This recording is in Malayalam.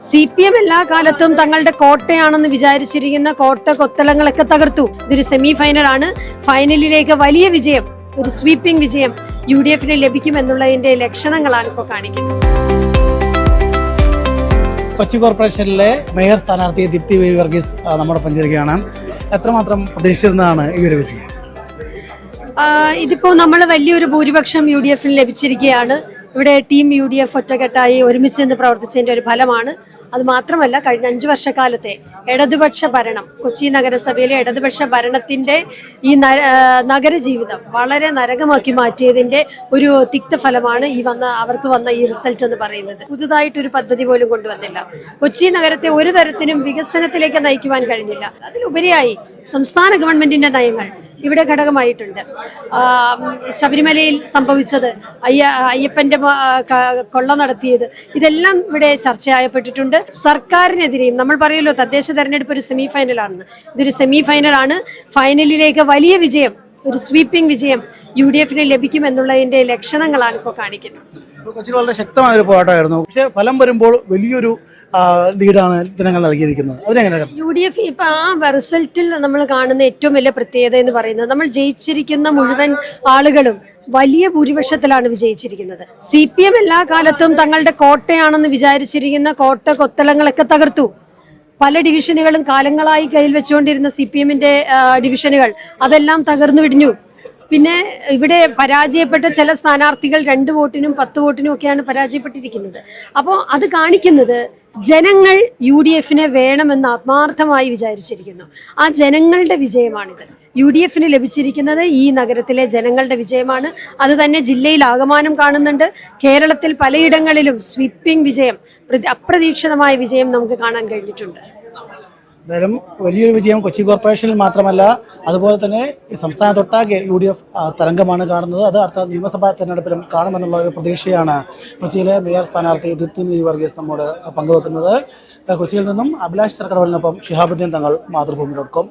CPM എല്ലാ കാലത്തും തങ്ങളുടെ കോട്ടയാണെന്ന് വിചാരിച്ചിരിക്കുന്ന കോട്ട കൊത്തളങ്ങളൊക്കെ തകർത്തു. ഇതൊരു സെമി ഫൈനൽ ആണ്. ഫൈനലിലേക്ക് വലിയ വിജയം, ഒരു സ്വീപ്പിംഗ് വിജയം UDF ലഭിക്കുമെന്നുള്ളതിന്റെ ലക്ഷണങ്ങളാണ് ഇപ്പോൾ കാണിക്കുന്നത്. കൊച്ചി കോർപ്പറേഷനിലെ മേയർ സ്ഥാനാർത്ഥി ദീപ്തി വർഗീസ് നമ്മുടെ പഞ്ചരിക്കുകയാണ്. എത്രമാത്രം പ്രതീക്ഷിച്ചിരുന്നതാണ് ഈ ഒരു വിജയം? ഇതിപ്പോ നമ്മൾ വലിയൊരു ഭൂരിപക്ഷം UDF ലഭിച്ചിരിക്കുകയാണ്. ഇവിടെ ടീം UDF ഒറ്റക്കെട്ടായി ഒരുമിച്ച് നിന്ന് പ്രവർത്തിച്ചതിന്റെ ഒരു ഫലമാണ്. അത് മാത്രമല്ല, കഴിഞ്ഞ 5 വർഷക്കാലത്തെ ഇടതുപക്ഷ ഭരണം, കൊച്ചി നഗരസഭയിലെ ഇടതുപക്ഷ ഭരണത്തിന്റെ ഈ നഗരജീവിതം വളരെ നരകമാക്കി മാറ്റിയതിന്റെ ഒരു തിക്തഫലമാണ് അവർക്ക് വന്ന ഈ റിസൾട്ട് എന്ന് പറയുന്നത്. പുതുതായിട്ടൊരു പദ്ധതി പോലും കൊണ്ടുവന്നില്ല. കൊച്ചി നഗരത്തെ ഒരു തരത്തിലും വികസനത്തിലേക്ക് നയിക്കുവാൻ കഴിഞ്ഞില്ല. അതിലുപരിയായി സംസ്ഥാന ഗവൺമെന്റിന്റെ നയങ്ങൾ ഇവിടെ ഘടകമായിട്ടുണ്ട്. ശബരിമലയിൽ സംഭവിച്ചത്, അയ്യപ്പന്റെ കൊള്ള നടത്തിയത്, ഇതെല്ലാം ഇവിടെ ചർച്ചയായപ്പെട്ടിട്ടുണ്ട്. സർക്കാരിനെതിരെയും നമ്മൾ പറയുമല്ലോ, തദ്ദേശ തെരഞ്ഞെടുപ്പ് ഒരു സെമി ഫൈനലാണെന്ന്. ഇതൊരു സെമി ഫൈനലാണ്. ഫൈനലിലേക്ക് വലിയ വിജയം, ഒരു സ്വീപ്പിംഗ് വിജയം UDF ലഭിക്കുമെന്നുള്ളതിന്റെ ലക്ഷണങ്ങളാണ് ഇപ്പോൾ കാണിക്കുന്നത്. കൊച്ചിയിൽ വളരെ ശക്തമായ ഒരു പോരാട്ടമായിരുന്നു. പക്ഷെ ഫലം വരുമ്പോൾ വലിയൊരു ലീഡാണ് ജനങ്ങൾ നൽകിയിരിക്കുന്നത്. അതിനെങ്ങനെ UDF ഇപ്പൊ ആ റിസൾട്ടിൽ നമ്മൾ കാണുന്ന ഏറ്റവും വലിയ പ്രത്യേകത എന്ന് പറയുന്നത്, നമ്മൾ ജയിച്ചിരിക്കുന്ന മുഴുവൻ ആളുകളും വലിയ ഭൂരിപക്ഷത്തിലാണ് വിജയിച്ചിരിക്കുന്നത്. CPM എല്ലാ കാലത്തും തങ്ങളുടെ കോട്ടയാണെന്ന് വിചാരിച്ചിരിക്കുന്ന കോട്ട കൊത്തളങ്ങളൊക്കെ തകർത്തു. പല ഡിവിഷനുകളും കാലങ്ങളായി കയ്യിൽ വെച്ചുകൊണ്ടിരുന്ന CPMന്റെ ഡിവിഷനുകൾ അതെല്ലാം തകർന്നു വിടിഞ്ഞു. പിന്നെ ഇവിടെ പരാജയപ്പെട്ട ചില സ്ഥാനാർത്ഥികൾ 2 വോട്ടിനും 10 വോട്ടിനും ഒക്കെയാണ് പരാജയപ്പെട്ടിരിക്കുന്നത്. അപ്പോൾ അത് കാണിക്കുന്നത് ജനങ്ങൾ UDF വേണമെന്ന് ആത്മാർത്ഥമായി വിചാരിച്ചിരിക്കുന്നു. ആ ജനങ്ങളുടെ വിജയമാണിത്. UDF ലഭിച്ചിരിക്കുന്നത് ഈ നഗരത്തിലെ ജനങ്ങളുടെ വിജയമാണ്. അത് തന്നെ ജില്ലയിൽ ആകമാനം കാണുന്നുണ്ട്. കേരളത്തിൽ പലയിടങ്ങളിലും സ്വീപ്പിംഗ് വിജയം, അപ്രതീക്ഷിതമായ വിജയം നമുക്ക് കാണാൻ കഴിഞ്ഞിട്ടുണ്ട്. എന്തായാലും വലിയൊരു വിജയം കൊച്ചി കോർപ്പറേഷനിൽ മാത്രമല്ല, അതുപോലെ തന്നെ സംസ്ഥാനത്തൊട്ടാകെ UDF തരംഗമാണ് കാണുന്നത്. അത് അടുത്ത നിയമസഭാ തെരഞ്ഞെടുപ്പിലും കാണുമെന്നുള്ള ഒരു പ്രതീക്ഷയാണ് കൊച്ചിയിലെ മേയർ സ്ഥാനാർത്ഥി ദീപ്തി വർഗീസ് നമ്മോട് പങ്കുവെക്കുന്നത്. കൊച്ചിയിൽ നിന്നും അഭിലാഷ് ചർക്കടവലിനൊപ്പം ഷിഹാബുദ്ദീൻ തങ്ങൾ, മാതൃഭൂമി.com.